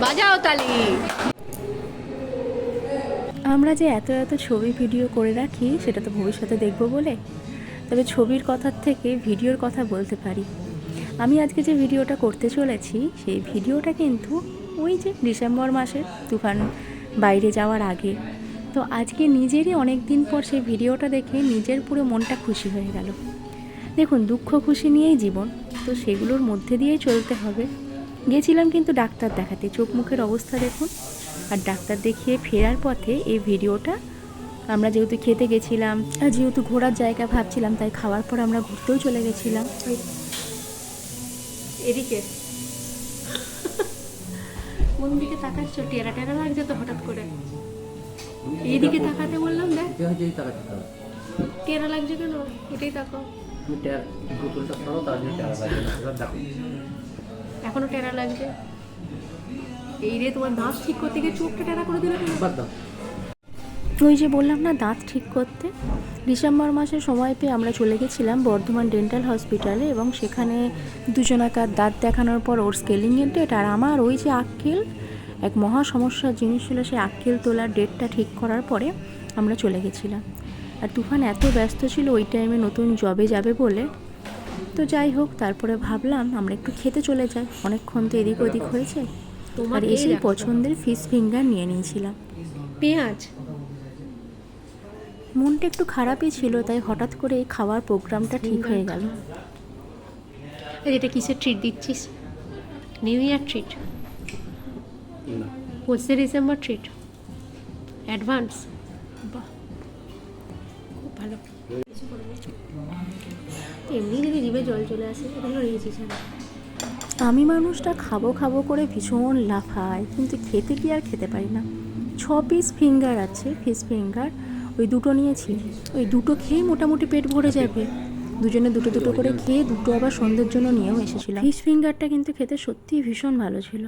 বাজাও তালি। আমরা যে এত এত ছবি ভিডিও করে রাখি সেটা তো ভবিষ্যতে দেখব বলে, তবে ছবির কথার থেকে ভিডিওর কথা বলতে পারি। আমি আজকে যে ভিডিওটা করতে চলেছি সেই ভিডিওটা কিন্তু ওই যে ডিসেম্বর মাসে তুফান বাইরে যাওয়ার আগে। তো আজকে নিজেরই অনেক দিন পর সেই ভিডিওটা দেখে নিজের পুরো মনটা খুশি হয়ে গেল। দেখুন, দুঃখ খুশি নিয়েই জীবন, তো সেগুলোর মধ্যে দিয়েই চলতে হবে। গেছিলাম কিন্তু ডাক্তার দেখাতে, চোখ মুখের অবস্থা দেখুন। আর ডাক্তার দেখিয়ে ফেরার পথে এই ভিডিওটা, আমরা যেহেতু খেতে গেছিলাম আর যেহেতু ঘোরার জায়গা ভাবছিলাম, তাই খাওয়ার পর আমরা ঘুরতেও চলে গেছিলাম। এদিকে কোন দিকে তাকাচ্ছ? টেরা টেরা লাগছে তো হঠাৎ করে। এইদিকে তাকাতে বললাম, দেখ টেরা লাগছে কেন? এটাই তাকো। এখনো টেরা লাগছে। এই রে, তোমার দাঁত ঠিক করতে গিয়ে চোখটা টেরা করে দিলে কেন? ওই যে বললাম না, দাঁত ঠিক করতে। ডিসেম্বর মাসে সময় পেয়ে আমরা চলে গেছিলাম বর্ধমান ডেন্টাল হসপিটালে, এবং সেখানে দুজনাকার দাঁত দেখানোর পর ওর স্কেলিংয়ের ডেট আর আমার ওই যে আক্কেল, এক মহা সমস্যার জিনিস ছিল, সেই আক্কেল তোলার ডেটটা ঠিক করার পরে আমরা চলে গেছিলাম। আর তুফান এত ব্যস্ত ছিল ওই টাইমে নতুন জবে যাবে বলে। তো যাই হোক, তারপরে ভাবলাম আমরা একটু খেতে চলে যাই, অনেকক্ষণ তো এদিক ওদিক হয়েছে। আর এসেই পছন্দের ফিশ ফিঙ্গার নিয়ে নিয়েছিলাম। পেঁয়াজ। মনটা একটু খারাপই ছিল, তাই হঠাৎ করে এই খাওয়ার প্রোগ্রামটা ঠিক হয়ে গেল। এটা কিসের ট্রিট দিচ্ছিস? New year treat? 25 December treat? Advance? বাহ, খুব ভালো। এমনি যদি জিভে জল চলে আসে, এগুলো নিয়েছিস? আমি মানুষটা খাবো খাবো করে ভীষণ লাফায়, কিন্তু খেতে কি আর খেতে পারি না। 6 পিস ফিঙ্গার আছে, ফিশ ফিঙ্গার। ওই দুটো নিয়েছি, ওই দুটো খেয়ে মোটামুটি পেট ভরে যাবে। দুজনে দুটো দুটো করে খেয়ে দুটো আবার সন্ধ্যের জন্য নিয়েও এসেছিলাম। ফিশ ফিঙ্গারটা কিন্তু খেতে সত্যিই ভীষণ ভালো ছিল।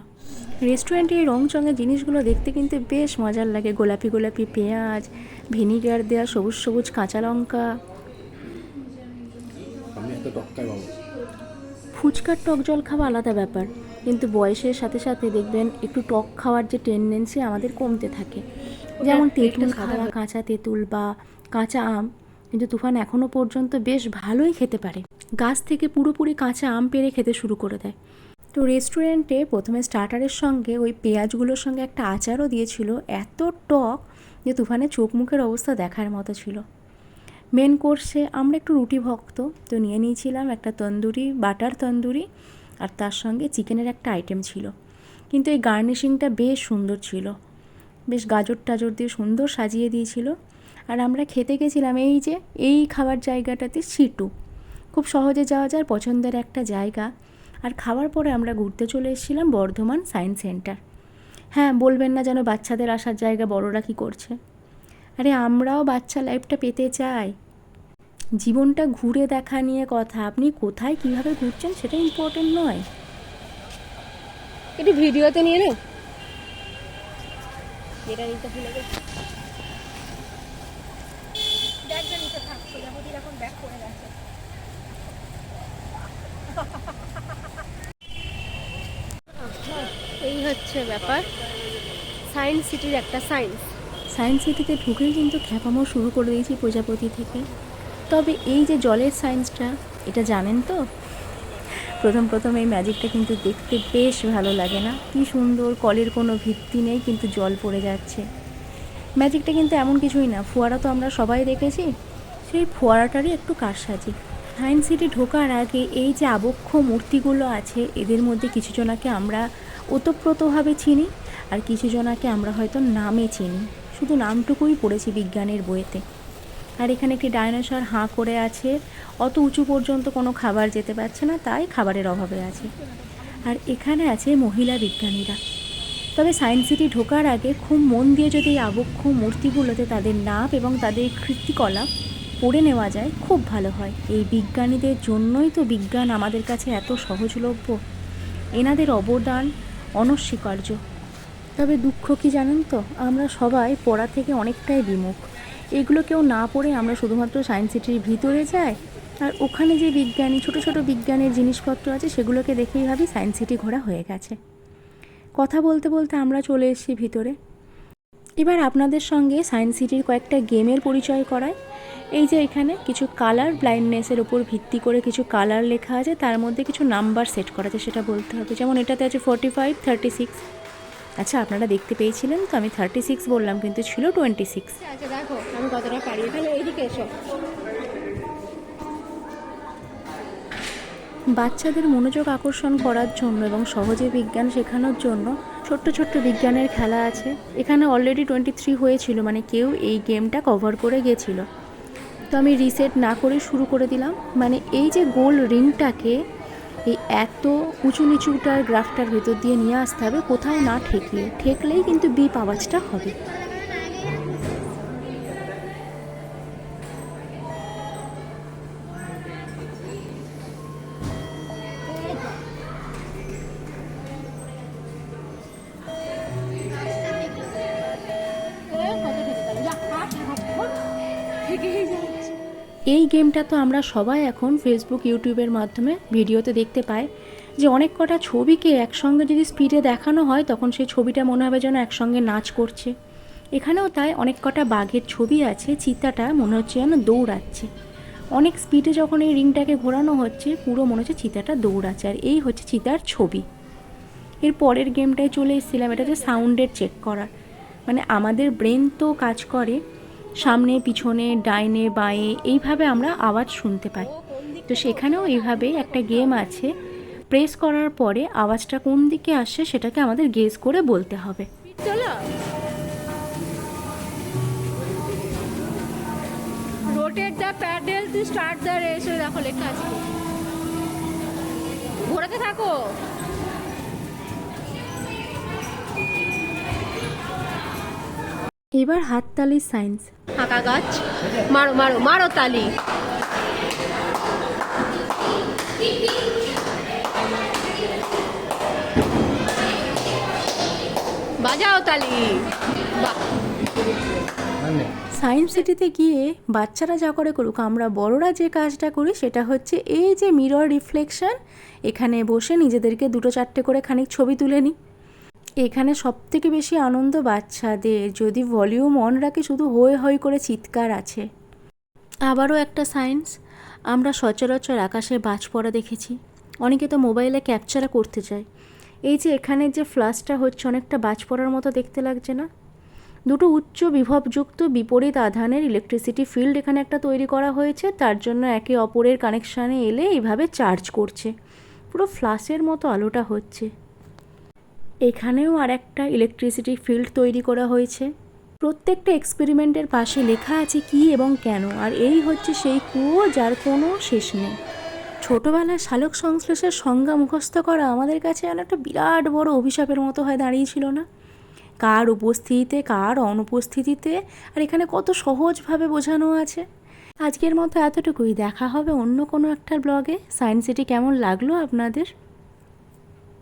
রেস্টুরেন্টে এই রংচঙের জিনিসগুলো দেখতে কিন্তু বেশ মজার লাগে। গোলাপি গোলাপি পেঁয়াজ, ভিনিগার দেওয়া সবুজ সবুজ কাঁচা লঙ্কা। ফুচকার টক জল খাওয়া আলাদা ব্যাপার, কিন্তু বয়সের সাথে সাথে দেখবেন একটু টক খাওয়ার যে টেন্ডেন্সি আমাদের কমতে থাকে। যেমন তেঁতুল খাওয়া, কাঁচা তেঁতুল বা কাঁচা আম, কিন্তু তুফান এখনও পর্যন্ত বেশ ভালোই খেতে পারে। গাছ থেকে পুরোপুরি কাঁচা আম পেড়ে খেতে শুরু করে দেয়। তো রেস্টুরেন্টে প্রথমে স্টার্টারের সঙ্গে ওই পেঁয়াজগুলোর সঙ্গে একটা আচারও দিয়েছিল, এত টক যে তুফানের চোখ মুখের অবস্থা দেখার মতো ছিল। মেন কোর্সে আমরা একটু রুটি ভক্ত, তো নিয়ে নিয়েছিলাম একটা তন্দুরি, বাটার তন্দুরি, আর তার সঙ্গে চিকেনের একটা আইটেম ছিল। কিন্তু এই গার্নিশিংটা বেশ সুন্দর ছিল, বেশ গাজর টাজর দিয়ে সুন্দর সাজিয়ে দিয়েছিল। আর আমরা খেতে গেছিলাম এই যে এই খাবার জায়গাটাতে, সিটু। খুব সহজে যাওয়া যায়, পছন্দের একটা জায়গা। আর খাওয়ার পরে আমরা ঘুরতে চলে এসেছিলাম বর্ধমান সায়েন্স সেন্টার। হ্যাঁ, বলবেন না যেন বাচ্চাদের আসার জায়গা, বড়রা কী করছে। আরে আমরাও বাচ্চা লাইফটা পেতে চাই। জীবনটা ঘুরে দেখা নিয়ে কথা, আপনি কোথায় কীভাবে ঘুরছেন সেটা ইম্পর্টেন্ট নয়। একটু ভিডিওতে নিয়ে নে। এটা নিতে ভুলে গেছি। ব্যাগটা নিতে থাক, প্রজাপতির এখন ব্যাগ করে গেছে। এই হচ্ছে ব্যাপার, সায়েন্স সিটির একটা সায়েন্স। সায়েন্স সিটিতে ঢুকেই কিন্তু খ্যাপামো শুরু করে দিয়েছি প্রজাপতি থেকে। তবে এই যে জলের সায়েন্সটা, এটা জানেন তো, প্রথম প্রথম এই ম্যাজিকটা কিন্তু দেখতে বেশ ভালো লাগে না? কি সুন্দর, কলের কোনো ভিত্তি নেই কিন্তু জল পড়ে যাচ্ছে। ম্যাজিকটা কিন্তু এমন কিছুই না, ফোয়ারা তো আমরা সবাই দেখেছি, সেই ফোয়ারাটারই একটু কারসাজি। সায়েন্স সিটি ঢোকার আগে এই যে আবক্ষ মূর্তিগুলো আছে, এদের মধ্যে কিছু জনাকে আমরা ওতপ্রোতভাবে চিনি, আর কিছু জনাকে আমরা হয়তো নামে চিনি, শুধু নামটুকুই পড়েছি বিজ্ঞানের বইতে। আর এখানে একটি ডাইনোসর হাঁ করে আছে, অত উঁচু পর্যন্ত কোনো খাবার যেতে পারছে না, তাই খাবারের অভাবে আছে। আর এখানে আছে মহিলা বিজ্ঞানীরা। তবে সায়েন্স সিটি ঢোকার আগে খুব মন দিয়ে যদি এই আবক্ষ মূর্তিগুলোতে তাদের নাম এবং তাদের কৃতিকলাপ পড়ে নেওয়া যায়, খুব ভালো হয়। এই বিজ্ঞানীদের জন্যই তো বিজ্ঞান আমাদের কাছে এত সহজলভ্য, এনাদের অবদান অনস্বীকার্য। তবে দুঃখ কি জানেন তো, আমরা সবাই পড়া থেকে অনেকটাই বিমুখ। এগুলো কেউ না পড়ে আমরা শুধুমাত্র সায়েন্স সিটির ভিতরে যাই, আর ওখানে যে বিজ্ঞানী ছোট ছোট বিজ্ঞানের জিনিসপত্র আছে সেগুলোকে দেখেই ভাবি সায়েন্স সিটি ঘোরা হয়ে গেছে। কথা বলতে বলতে আমরা চলে এসেছি ভিতরে। এবার আপনাদের সঙ্গে সায়েন্স সিটির কয়েকটা গেমের পরিচয় করায়। এই যে এখানে কিছু কালার ব্লাইন্ডনেসের ওপর ভিত্তি করে কিছু কালার লেখা আছে, তার মধ্যে কিছু নাম্বার সেট করা আছে সেটা বলতে হবে। যেমন এটাতে আছে 45, 36। আচ্ছা, আপনারা দেখতে পেয়েছিলেন তো আমি 36 বললাম, কিন্তু ছিল 26। আচ্ছা দেখো আমি কতটা পারি, তাহলে এইদিকে এসো। বাচ্চাদের মনোযোগ আকর্ষণ করার জন্য এবং সহজে বিজ্ঞান শেখানোর জন্য ছোট্ট ছোট্ট বিজ্ঞানের খেলা আছে। এখানে অলরেডি 23 হয়েছিল, মানে কেউ এই গেমটা কভার করে গেছিল। তো আমি রিসেট না করে শুরু করে দিলাম। মানে এই যে গোল রিংটাকে এই এত উঁচু নিচুটার গ্রাফটার ভেতর দিয়ে নিয়ে আসতে হবে, কোথাও না ঠেকলেই কিন্তু বিপ আওয়াজটা হবে। এই গেমটা তো আমরা সবাই এখন ফেসবুক ইউটিউবের মাধ্যমে ভিডিওতে দেখতে পাই যে অনেক কটা ছবিকে একসঙ্গে যদি স্পিডে দেখানো হয় তখন সেই ছবিটা মনে হবে যেন একসঙ্গে নাচ করছে। এখানেও তাই অনেক কটা বাঘের ছবি আছে, চিতাটা মনে হচ্ছে যেন দৌড়াচ্ছে। অনেক স্পিডে যখন এই রিংটাকে ঘোরানো হচ্ছে পুরো মনে হচ্ছে চিতাটা দৌড়াচ্ছে, আর এই হচ্ছে চিতার ছবি। এর পরের গেমটায় চলে এসেছিলাম, এটা হচ্ছে সাউন্ডের চেক করার। মানে আমাদের ব্রেন তো কাজ করে সামনে পিছনে ডাইনে বাঁয়ে, এইভাবে আমরা আওয়াজ শুনতে পাই। তো সেখানেও এইভাবে একটা গেম আছে, প্রেস করার পরে আওয়াজটা কোন দিকে আসছে সেটাকে আমাদের গেস করে বলতে হবে। চলো rotate the paddle to start the race, দেখো লেখা আছে, ঘোরাতে থাকো। এবার হাততালির সায়েন্স। ফাঁকা গাছ, মারো মারো মারো তালি। বাজাও তালি। বাহ। সায়েন্স সিটিতে গিয়ে বাচ্চারা যা করে করুক, আমরা বড়রা যে কাজটা করি সেটা হচ্ছে এই যে মিরর রিফ্লেকশন, এখানে বসে নিজেদেরকে 2-4টে করে খানিক ছবি তুলে নিই। এখানে সবথেকে বেশি আনন্দ বাচ্চাদের, যদি ভলিউম অন রাখে শুধু হই হই করে চিৎকার আছে। আবারও একটা সায়েন্স, আমরা সচরাচর আকাশে বাজ পড়া দেখেছি, অনেকে তো মোবাইলে ক্যাপচার করতে চায়। এই যে এখানে যে ফ্লাশটা হচ্ছে অনেকটা বাজ পড়ার মতো দেখতে লাগছে না? দুটো উচ্চ বিভবযুক্ত বিপরীত আধানের ইলেকট্রিসিটি ফিল্ড এখানে একটা তৈরি করা হয়েছে, তার জন্য একে অপরের কানেকশানে এলে এইভাবে চার্জ করছে, পুরো ফ্ল্যাশের মতো আলোটা হচ্ছে। এখানেও আর একটা ইলেকট্রিসিটি ফিল্ড তৈরি করা হয়েছে। প্রত্যেকটা এক্সপেরিমেন্টের পাশে লেখা আছে কী এবং কেন, আর এই হচ্ছে সেই কুয়ো যার কোনো শেষ নেই। ছোটোবেলায় সালোক সংশ্লেষের সংজ্ঞা মুখস্থ করা আমাদের কাছে যেন একটা বিরাট বড় অভিশাপের মতো হয়ে দাঁড়িয়েছিল না? কার উপস্থিতিতে কার অনুপস্থিতিতে, আর এখানে কত সহজভাবে বোঝানো আছে। আজকের মতো এতটুকুই, দেখা হবে অন্য কোনো একটা ব্লগে। সায়েন্স সিটি কেমন লাগলো আপনাদের?